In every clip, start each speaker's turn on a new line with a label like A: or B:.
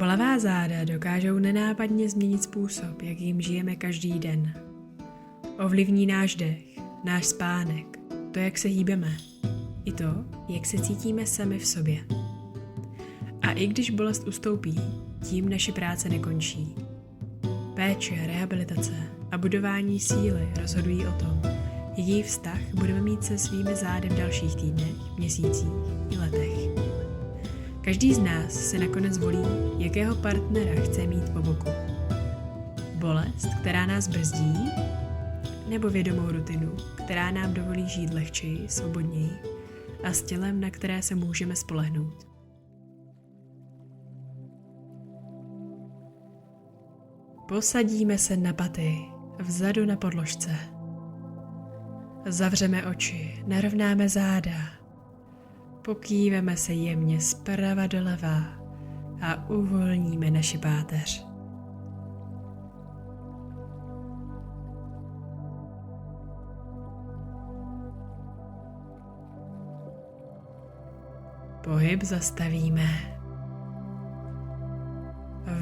A: Bolavá záda dokážou nenápadně změnit způsob, jakým žijeme každý den. Ovlivní náš dech, náš spánek, to, jak se hýbeme, i to, jak se cítíme sami v sobě. A i když bolest ustoupí, tím naše práce nekončí. Péče, rehabilitace a budování síly rozhodují o tom, jaký vztah budeme mít se svými zády v dalších týdnech, měsících i letech. Každý z nás se nakonec volí, jakého partnera chce mít po boku. Bolest, která nás brzdí, nebo vědomou rutinu, která nám dovolí žít lehčeji, svobodněji a s tělem, na které se můžeme spolehnout. Posadíme se na paty, vzadu na podložce. Zavřeme oči, narovnáme záda. Pokýveme se jemně zprava doleva a uvolníme naši páteř. Pohyb zastavíme.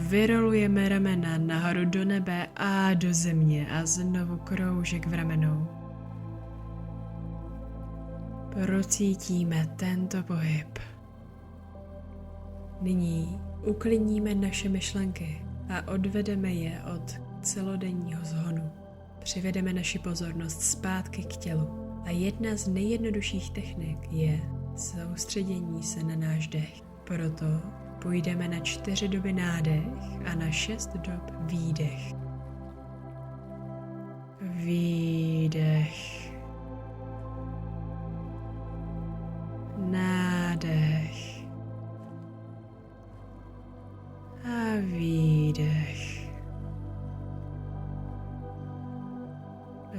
A: Vyrolujeme ramena nahoru do nebe a do země a znovu kroužek v ramenou. Procítíme tento pohyb. Nyní uklidníme naše myšlenky a odvedeme je od celodenního zhonu. Přivedeme naši pozornost zpátky k tělu a jedna z nejjednodušších technik je soustředění se na náš dech. Proto půjdeme na 4 doby nádech a na 6 dob výdech. Výdech. Nádech a výdech.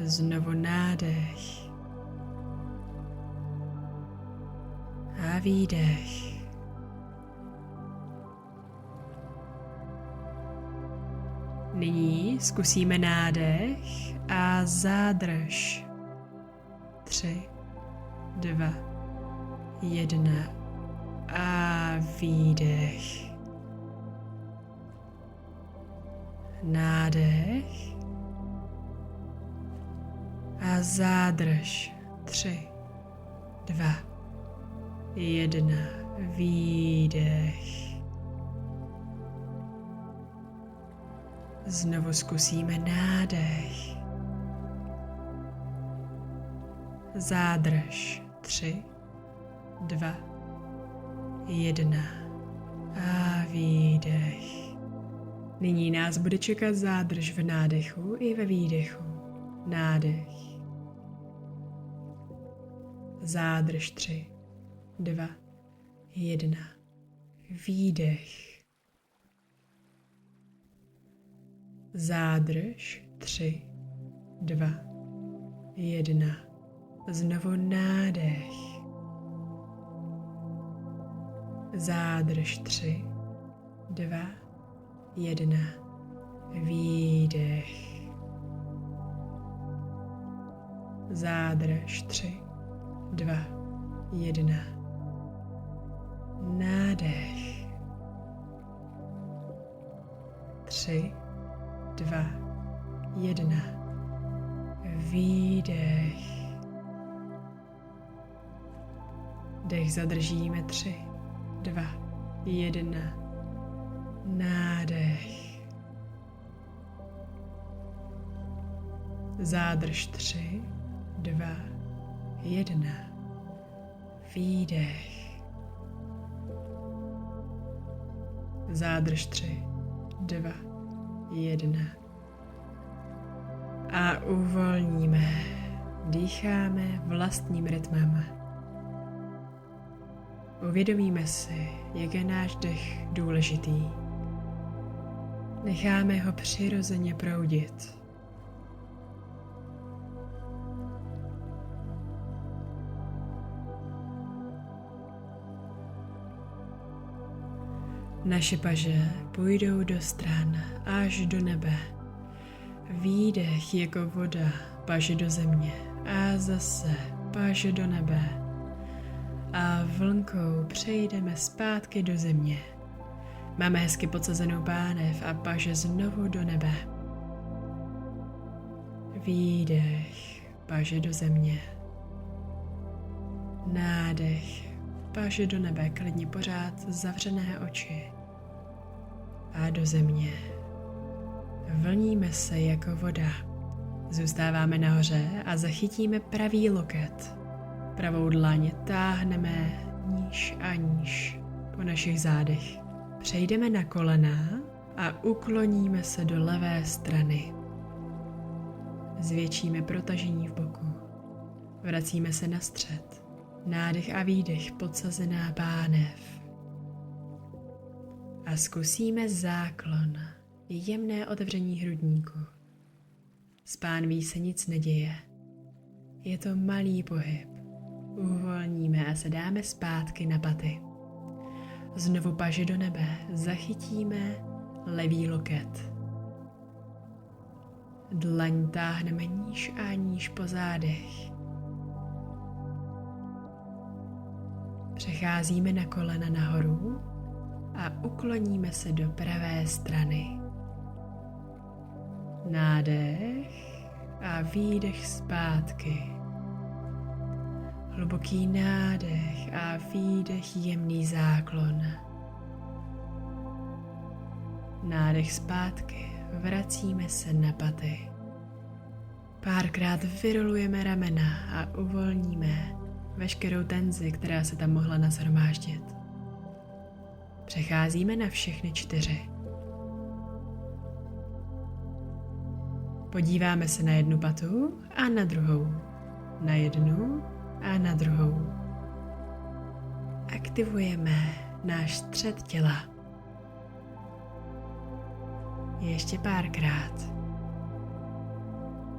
A: Znovu nádech a výdech. Nyní zkusíme nádech a zádrž. 3, 2, 1 a výdech. Nádech a zádrž. 3, 2, 1, výdech. Znovu zkusíme nádech. Zádrž. 3, 2, 1 a výdech. Nyní nás bude čekat zádrž v nádechu i ve výdechu. Nádech. Zádrž. 3, 2, 1. Výdech. Zádrž. 3, 2, 1. Znovu nádech. Zádrž. 3, 2, 1. Výdech. Zádrž. 3, 2, 1. Nádech. 3, 2, 1. Výdech. Dech zadržíme. 3, 2, 1. Nádech. Zádrž. 3, 2, 1. Výdech. Zádrž. 3, 2, 1. A uvolníme. Dýcháme vlastním rytmem. Uvědomíme si, jak je náš dech důležitý. Necháme ho přirozeně proudit. Naše paže půjdou do stran až do nebe. Výdech jako voda, paže do země a zase paže do nebe. A vlnkou přejdeme zpátky do země. Máme hezky podsazenou pánev a paže znovu do nebe. Výdech, paže do země. Nádech, paže do nebe, klidně pořád zavřené oči. A do země. Vlníme se jako voda. Zůstáváme nahoře a zachytíme pravý loket. Pravou dlaň táhneme níž a níž po našich zádech. Přejdeme na kolena a ukloníme se do levé strany. Zvětšíme protažení v boku. Vracíme se na střed. Nádech a výdech, podsazená pánev. A zkusíme záklon, jemné otevření hrudníku. S pánví se nic neděje. Je to malý pohyb. Uvolníme a se dáme zpátky na paty. Znovu paži do nebe, zachytíme levý loket. Dlaň táhneme níž a níž po zádech. Přecházíme na kolena nahoru a ukloníme se do pravé strany. Nádech a výdech zpátky. Hluboký nádech a výdech, jemný záklon. Nádech zpátky, vracíme se na paty. Párkrát vyrolujeme ramena a uvolníme veškerou tenzi, která se tam mohla nashromáždit. Přecházíme na všechny 4. Podíváme se na jednu patu a na druhou. Na jednu a na druhou. Aktivujeme náš střed těla. Ještě párkrát.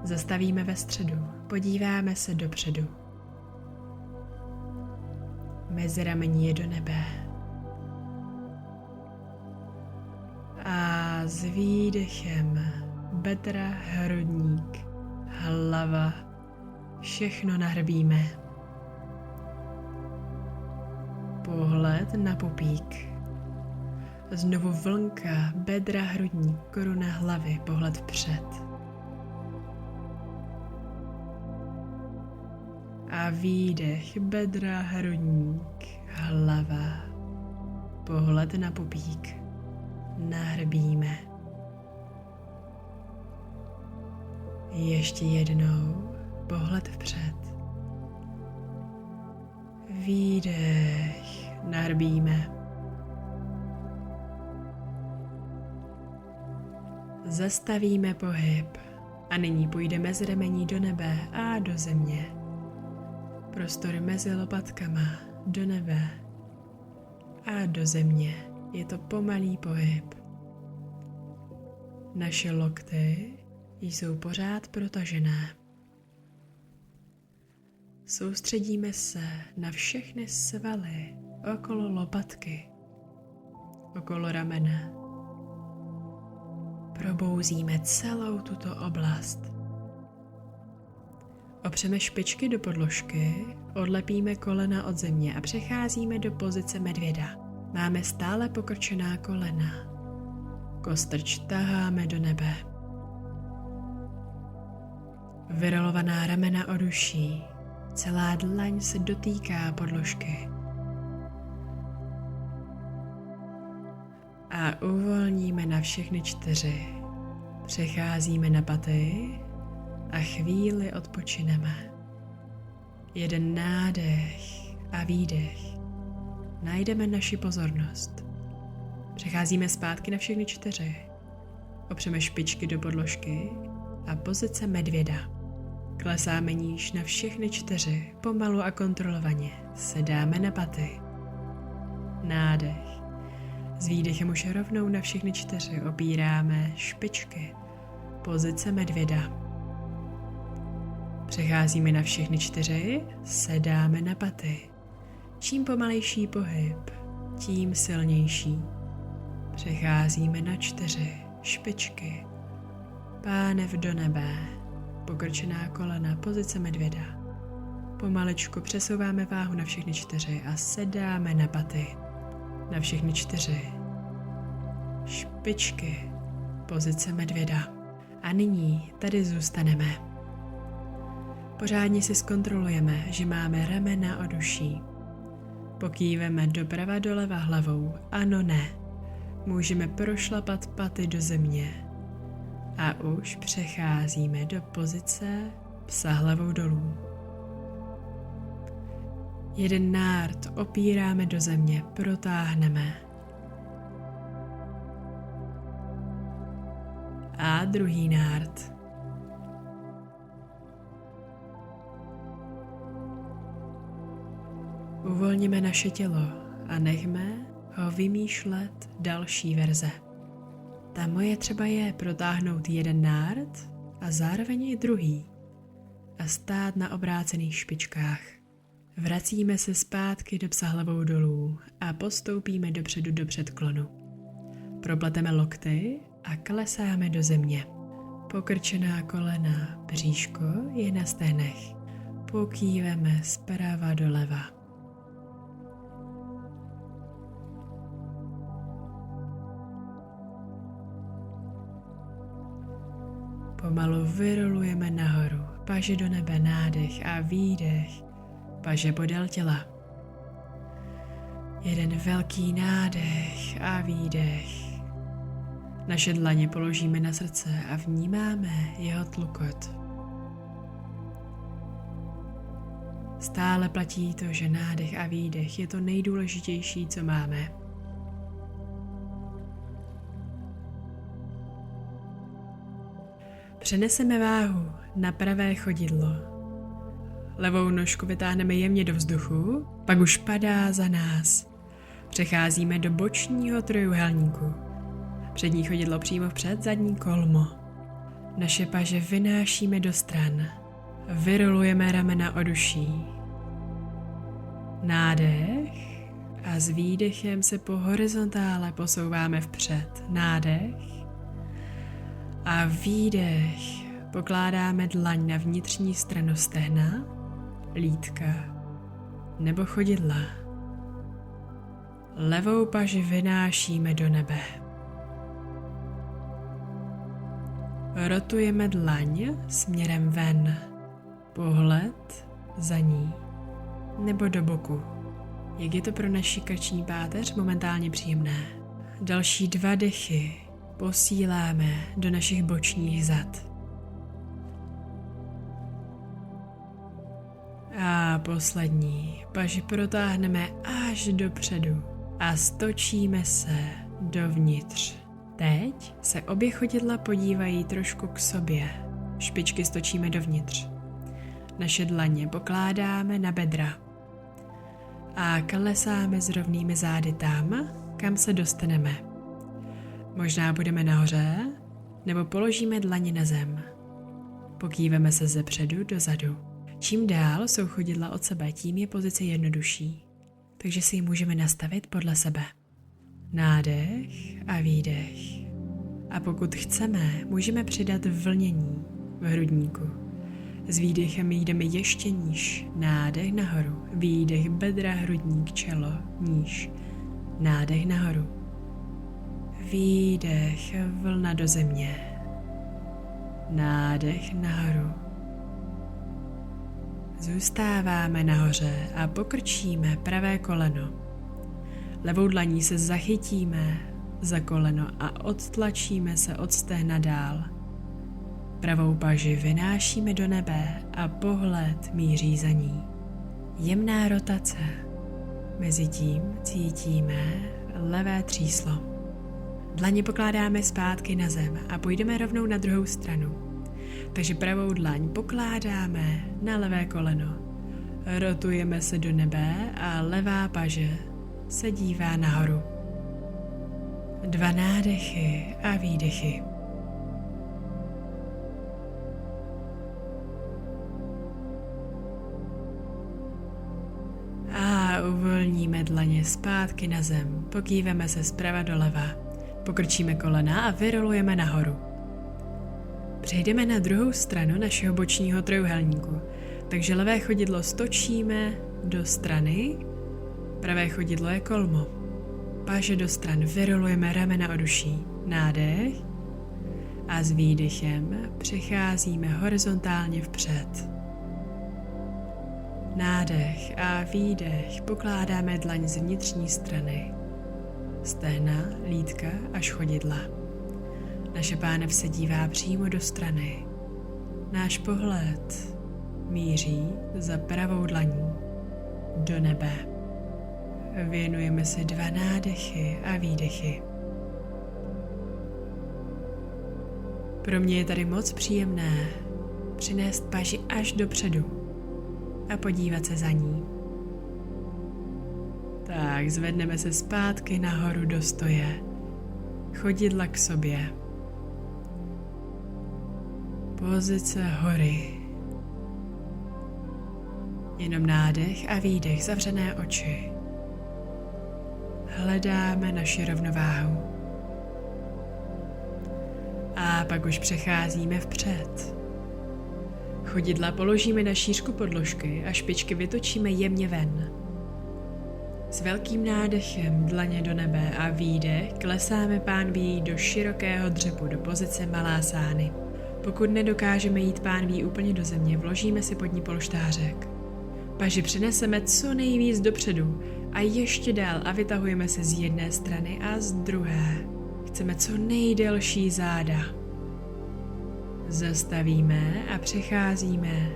A: Zastavíme ve středu, podíváme se dopředu. Meziramení je do nebe. A s výdechem bedra, hrudník, hlava, všechno nahrbíme. Pohled na pupík. Znovu vlnka, bedra, hrudník, koruna hlavy, pohled vpřed. A výdech, bedra, hrudník, hlava, pohled na pupík. Nahrbíme. Ještě jednou, pohled vpřed. Výdech, nahrbíme. Zastavíme pohyb a nyní půjdeme z ramení do nebe a do země. Prostor mezi lopatkama do nebe a do země. Je to pomalý pohyb. Naše lokty jsou pořád protažené. Soustředíme se na všechny svaly okolo lopatky, okolo ramena. Probouzíme celou tuto oblast. Opřeme špičky do podložky, odlepíme kolena od země a přecházíme do pozice medvěda. Máme stále pokrčená kolena. Kostrč taháme do nebe. Vyrolovaná ramena od uší. Celá dlaň se dotýká podložky. A uvolníme na všechny 4. Přecházíme na paty a chvíli odpočineme. Jeden nádech a výdech. Najdeme naši pozornost. Přecházíme zpátky na všechny 4. Opřeme špičky do podložky a pozice medvěda. Klesáme níž na všechny 4, pomalu a kontrolovaně. Sedáme na paty. Nádech. S výdechem už rovnou na všechny 4 opíráme špičky. Pozice medvěda. Přecházíme na všechny 4, sedáme na paty. Čím pomalejší pohyb, tím silnější. Přecházíme na 4, špičky. Pánev do nebe. Pokrčená kolena, pozice medvěda. Pomaličku přesouváme váhu na všechny 4 a sedáme na paty. Na všechny 4. špičky, pozice medvěda. A nyní tady zůstaneme. Pořádně si zkontrolujeme, že máme ramena od uší. Pokýveme doprava doleva hlavou, ano, ne. Můžeme prošlapat paty do země. A už přecházíme do pozice psa hlavou dolů. Jeden nárt opíráme do země, protáhneme. A druhý nárt. Uvolníme naše tělo a nechme ho vymýšlet další verze. Ta moje třeba je protáhnout jeden nárt a zároveň i druhý a stát na obrácených špičkách. Vracíme se zpátky do psa hlavou dolů a postoupíme dopředu do předklonu. Propleteme lokty a klesáme do země. Pokrčená kolena, bříško je na stehnech. Pokýveme zprava doleva. Pomalu vyrolujeme nahoru, paže do nebe, nádech a výdech, paže podél těla. Jeden velký nádech a výdech. Naše dlaně položíme na srdce a vnímáme jeho tlukot. Stále platí to, že nádech a výdech je to nejdůležitější, co máme. Přeneseme váhu na pravé chodidlo. Levou nožku vytáhneme jemně do vzduchu, pak už padá za nás. Přecházíme do bočního trojúhelníku. Přední chodidlo přímo vpřed, zadní kolmo. Naše paže vynášíme do stran. Vyrolujeme ramena od uší. Nádech a s výdechem se po horizontále posouváme vpřed. Nádech a výdech. Pokládáme dlaň na vnitřní stranu stehna, lítka nebo chodidla. Levou paži vynášíme do nebe. Rotujeme dlaň směrem ven. Pohled za ní nebo do boku. Jak je to pro naši krční páteř momentálně příjemné. Další 2 dechy posíláme do našich bočních zad. A poslední, paži protáhneme až dopředu a stočíme se dovnitř. Teď se obě chodidla podívají trošku k sobě. Špičky stočíme dovnitř. Naše dlaně pokládáme na bedra. A klesáme s rovnými zády tam, kam se dostaneme. Možná budeme nahoře, nebo položíme dlaně na zem. Pokýveme se zepředu dozadu. Čím dál jsou chodidla od sebe, tím je pozice jednodušší. Takže si ji můžeme nastavit podle sebe. Nádech a výdech. A pokud chceme, můžeme přidat vlnění v hrudníku. S výdechem jdeme ještě níž. Nádech nahoru. Výdech bedra, hrudník, čelo, níž. Nádech nahoru. Výdech, vlna do země. Nádech nahoru. Zůstáváme nahoře a pokrčíme pravé koleno. Levou dlaní se zachytíme za koleno a odtlačíme se od stehna dál. Pravou paži vynášíme do nebe a pohled míří za ní. Jemná rotace. Mezitím cítíme levé tříslo. Dlaně pokládáme zpátky na zem a půjdeme rovnou na druhou stranu. Takže pravou dlaň pokládáme na levé koleno. Rotujeme se do nebe a levá paže se dívá nahoru. 2 nádechy a výdechy. A uvolníme dlaně zpátky na zem. Pokýveme se zprava doleva. Pokrčíme kolena a vyrolujeme nahoru. Přejdeme na druhou stranu našeho bočního trojúhelníku. Takže levé chodidlo stočíme do strany, pravé chodidlo je kolmo. Páže do stran, vyrolujeme ramena od uší. Nádech. A s výdechem přecházíme horizontálně vpřed. Nádech a výdech pokládáme dlaň z vnitřní strany. Stehna, lítka až chodidla. Naše pánev se dívá přímo do strany. Náš pohled míří za pravou dlaní do nebe. Věnujeme si 2 nádechy a výdechy. Pro mě je tady moc příjemné přinést paži až dopředu a podívat se za ní. Tak, zvedneme se zpátky nahoru do stoje. Chodidla k sobě. Pozice hory. Jenom nádech a výdech, zavřené oči. Hledáme naši rovnováhu. A pak už přecházíme vpřed. Chodidla položíme na šířku podložky a špičky vytočíme jemně ven. S velkým nádechem dlaně do nebe a výdech klesáme pánví do širokého dřepu do pozice malásány. Pokud nedokážeme jít pánví úplně do země, vložíme si pod ní polštářek. Paži přineseme co nejvíc dopředu a ještě dál a vytahujeme se z jedné strany a z druhé. Chceme co nejdelší záda. Zastavíme a přecházíme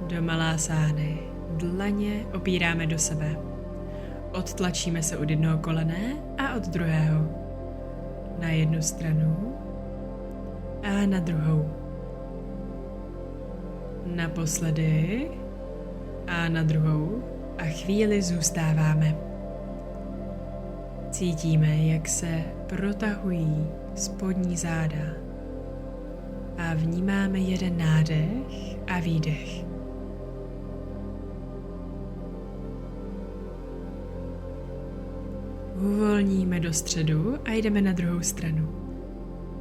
A: do malásány. Dlaně opíráme do sebe. Odtlačíme se od jednoho kolene a od druhého. Na jednu stranu a na druhou. Naposledy a na druhou a chvíli zůstáváme. Cítíme, jak se protahují spodní záda a vnímáme jeden nádech a výdech. Uvolníme do středu a jdeme na druhou stranu.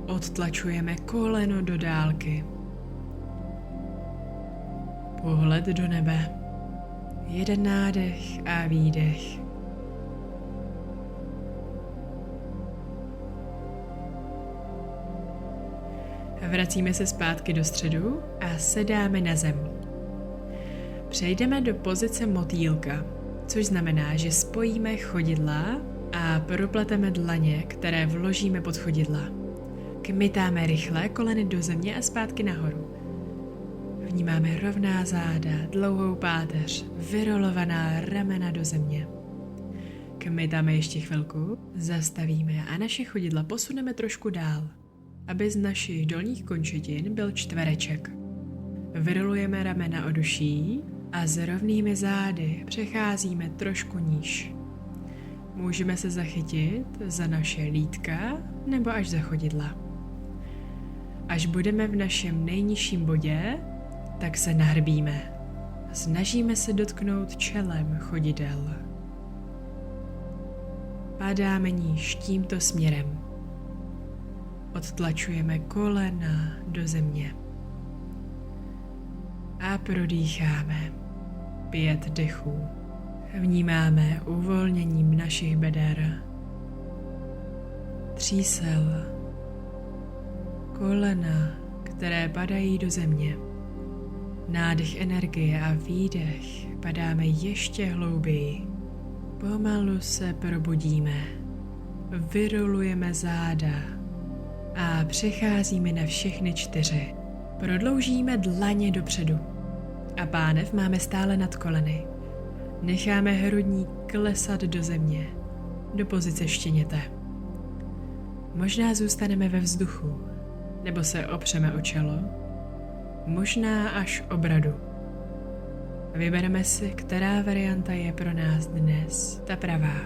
A: Odtlačujeme koleno do dálky. Pohled do nebe. Jeden nádech a výdech. Vracíme se zpátky do středu a sedáme na zem. Přejdeme do pozice motýlka, což znamená, že spojíme chodidla a propleteme dlaně, které vložíme pod chodidla. Kmitáme rychle koleny do země a zpátky nahoru. Vnímáme rovná záda, dlouhou páteř, vyrolovaná ramena do země. Kmitáme ještě chvilku, zastavíme a naše chodidla posuneme trošku dál, aby z našich dolních končetin byl čtvereček. Vyrolujeme ramena od uší a s rovnými zády přecházíme trošku níž. Můžeme se zachytit za naše lítka nebo až za chodidla. Až budeme v našem nejnižším bodě, tak se nahrbíme. Snažíme se dotknout čelem chodidel. Padáme níž tímto směrem. Odtlačujeme kolena do země. A prodýcháme 5 dechů. Vnímáme uvolněním našich beder, třísel, kolena, které padají do země. Nádech energie a výdech padáme ještě hlouběji. Pomalu se probudíme. Vyrolujeme záda a přecházíme na všechny 4. Prodloužíme dlaně dopředu a pánev máme stále nad koleny. Necháme hrudník klesat do země, do pozice štěněte. Možná zůstaneme ve vzduchu, nebo se opřeme o čelo, možná až o bradu. Vybereme si, která varianta je pro nás dnes ta pravá.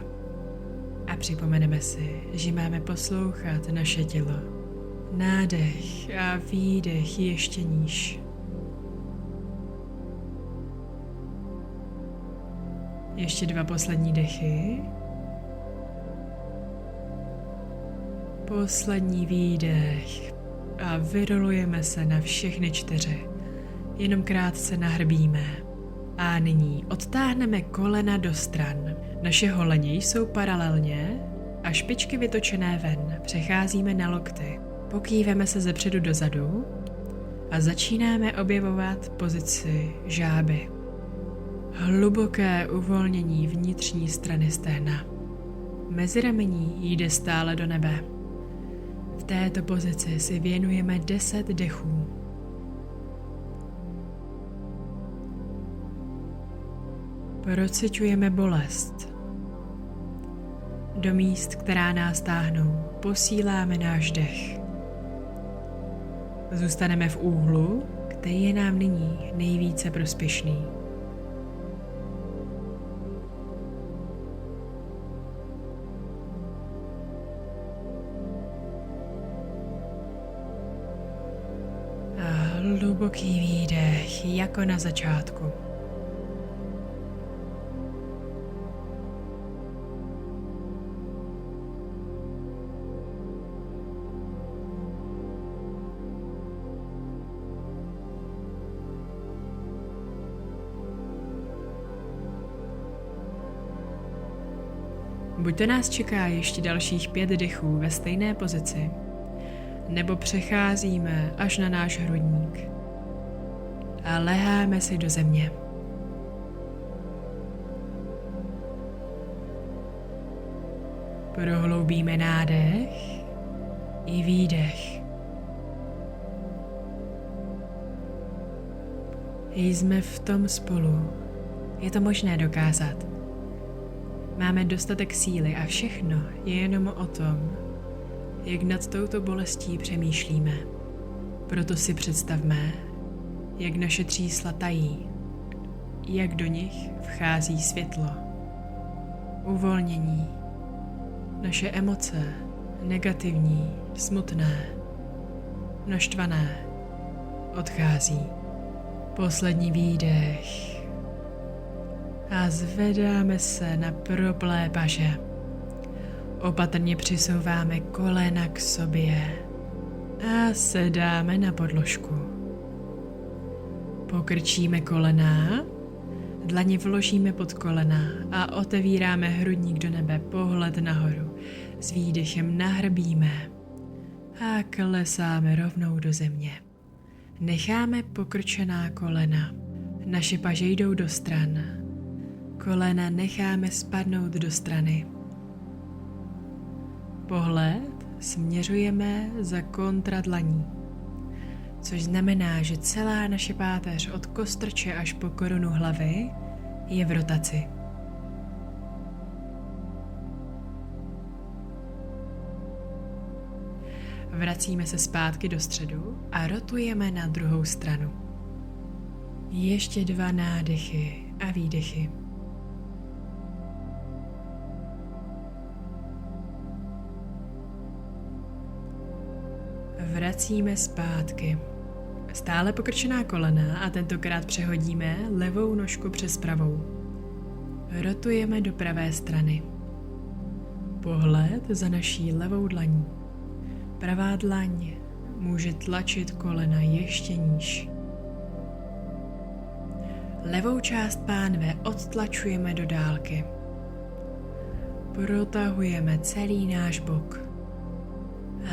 A: A připomeneme si, že máme poslouchat naše tělo. Nádech a výdech ještě níž. Ještě 2 poslední dechy. Poslední výdech. A vyrolujeme se na všechny 4. Jenom krátce nahrbíme. A nyní odtáhneme kolena do stran. Naše holení jsou paralelně a špičky vytočené ven přecházíme na lokty. Pokýveme se zepředu dozadu a začínáme objevovat pozici žáby. Hluboké uvolnění vnitřní strany stehna. Meziramení jde stále do nebe. V této pozici si věnujeme 10 dechů. Procvičujeme bolest. Do míst, která nás táhnou, posíláme náš dech. Zůstaneme v úhlu, který je nám nyní nejvíce prospěšný. A hluboký výdech jako na začátku. Buď to nás čeká ještě dalších 5 dechů ve stejné pozici, nebo přecházíme až na náš hrudník a leháme si do země. Prohloubíme nádech i výdech. Jsme v tom spolu. Je to možné dokázat. Máme dostatek síly a všechno je jenom o tom, jak nad touto bolestí přemýšlíme. Proto si představme, jak naše třísla tají, jak do nich vchází světlo, uvolnění. Naše emoce, negativní, smutné, naštvané, odchází. Poslední výdech. A zvedáme se na proplé paže. Opatrně přisouváme kolena k sobě a sedáme na podložku. Pokrčíme kolena, dlaně vložíme pod kolena a otevíráme hrudník do nebe, pohled nahoru. S výdechem nahrbíme a klesáme rovnou do země. Necháme pokrčená kolena. Naše paže jdou do stran. Kolena necháme spadnout do strany. Pohled směřujeme za kontra dlaní, což znamená, že celá naše páteř od kostrče až po korunu hlavy je v rotaci. Vracíme se zpátky do středu a rotujeme na druhou stranu. Ještě 2 nádechy a výdechy. Vracíme zpátky. Stále pokrčená kolena a tentokrát přehodíme levou nožku přes pravou. Rotujeme do pravé strany. Pohled za naší levou dlaní. Pravá dlaň může tlačit kolena ještě níž. Levou část pánve odtlačujeme do dálky. Protahujeme celý náš bok.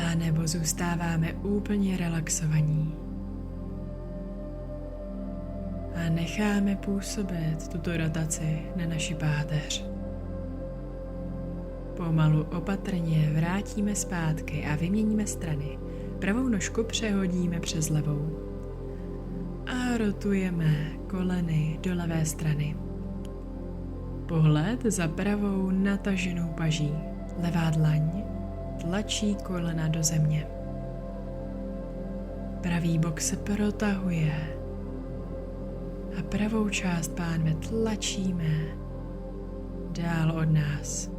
A: A nebo zůstáváme úplně relaxovaní. A necháme působit tuto rotaci na naši páteř. Pomalu opatrně vrátíme zpátky a vyměníme strany. Pravou nožku přehodíme přes levou. A rotujeme koleny do levé strany. Pohled za pravou nataženou paží. Levá dlaň tlačí kolena do země. Pravý bok se protahuje a pravou část pánve tlačíme dál od nás.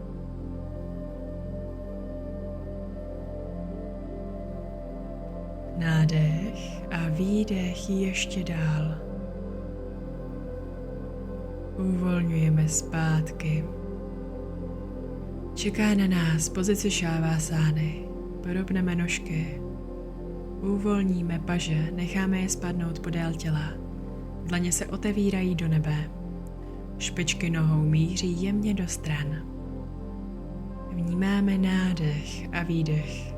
A: Nádech a výdech ještě dál. Uvolňujeme zpátky. Čeká na nás pozice šávásány. Propneme nožky. Uvolníme paže, necháme je spadnout podél těla. Dlaně se otevírají do nebe. Špičky nohou míří jemně do stran. Vnímáme nádech a výdech.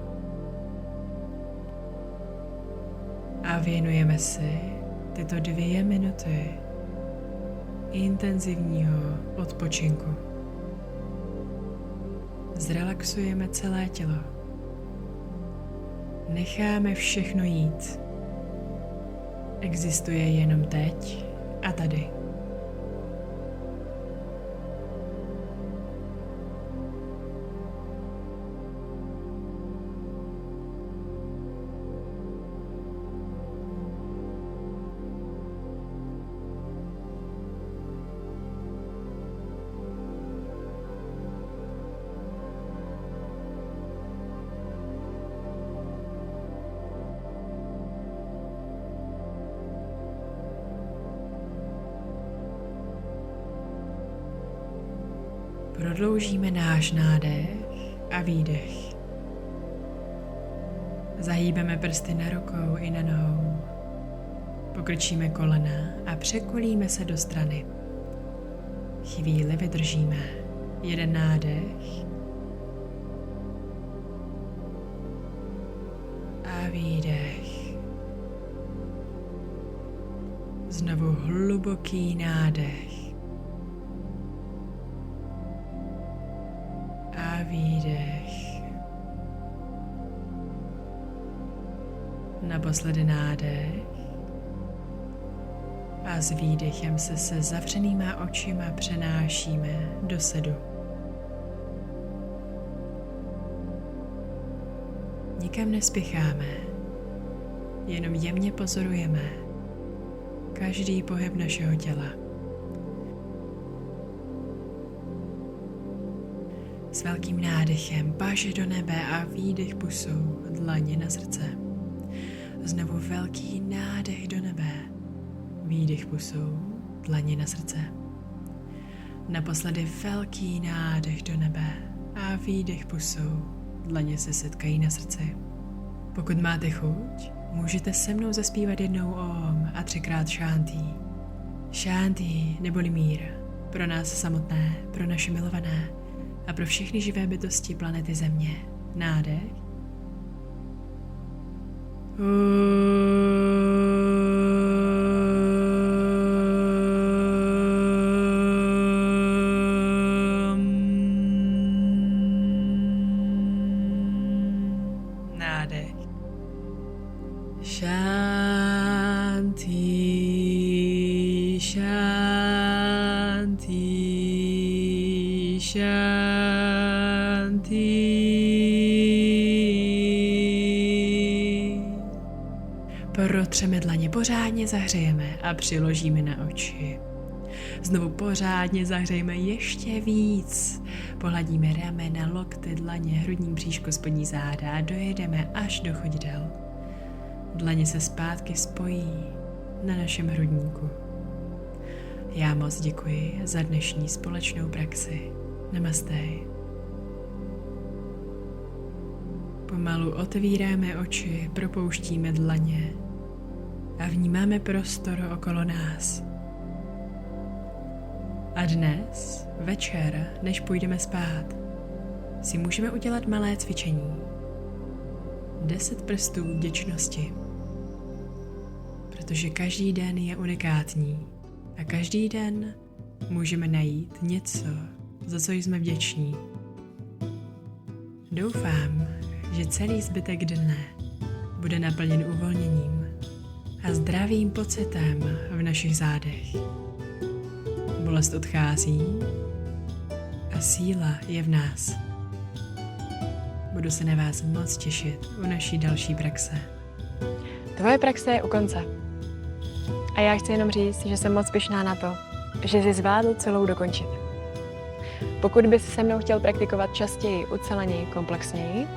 A: A věnujeme si tyto 2 minuty intenzivního odpočinku. Zrelaxujeme celé tělo. Necháme všechno jít. Existuje jenom teď a tady. Prodloužíme náš nádech a výdech. Zahýbeme prsty na rukou i na nohou. Pokrčíme kolena a překolíme se do strany. Chvíli vydržíme. 1 nádech a výdech. Znovu hluboký nádech. Výdech. Naposledy nádech. A s výdechem se zavřenýma očima přenášíme do sedu. Nikam nespěcháme, jenom jemně pozorujeme každý pohyb našeho těla. S velkým nádechem páže do nebe a výdech pusou, dlaně na srdce. Znovu velký nádech do nebe, výdech pusou, dlaně na srdce. Naposledy velký nádech do nebe a výdech pusou, dlaně se setkají na srdci. Pokud máte chuť, můžete se mnou zaspívat 1 Om a 3krát Šántí. Šántí neboli mír, pro nás samotné, pro naše milované a pro všechny živé bytosti planety Země. Nádech. Nádech. Šántí, šántí, šántí. Protřeme dlaně, pořádně zahřejeme a přiložíme na oči. Znovu pořádně zahřejeme ještě víc. Pohladíme ramena, lokty, dlaně, hrudní bříško, spodní záda a dojedeme až do chodidel. Dlaně se zpátky spojí na našem hrudníku. Já moc děkuji za dnešní společnou praxi. Namaste. Pomalu otevíráme oči, propouštíme dlaně a vnímáme prostor okolo nás. A dnes, večer, než půjdeme spát, si můžeme udělat malé cvičení. 10 prstů vděčnosti. Protože každý den je unikátní a každý den můžeme najít něco, za co jsme vděční. Doufám, že celý zbytek dne bude naplněn uvolněním a zdravým pocitem v našich zádech. Bolest odchází a síla je v nás. Budu se na vás moc těšit u naší další praxe.
B: Tvoje praxe je u konce. A já chci jenom říct, že jsem moc pyšná na to, že jsi zvládl celou dokončit. Pokud bys se mnou chtěl praktikovat častěji, uceleněji, komplexněji,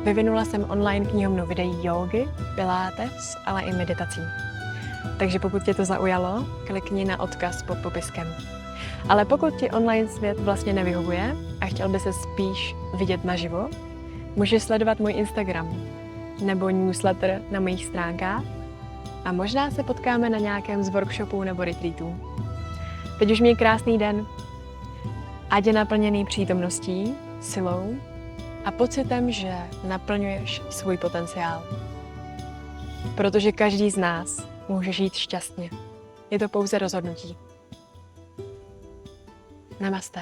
B: vyvinula jsem online knihovnu videí jógy, pilates, ale i meditací. Takže pokud tě to zaujalo, klikni na odkaz pod popiskem. Ale pokud ti online svět vlastně nevyhovuje a chtěl by se spíš vidět naživo, můžeš sledovat můj Instagram nebo newsletter na mých stránkách a možná se potkáme na nějakém z workshopů nebo retreatů. Teď už měj krásný den, ať je naplněný přítomností, silou a pocitem, že naplňuješ svůj potenciál. Protože každý z nás může žít šťastně. Je to pouze rozhodnutí. Namaste.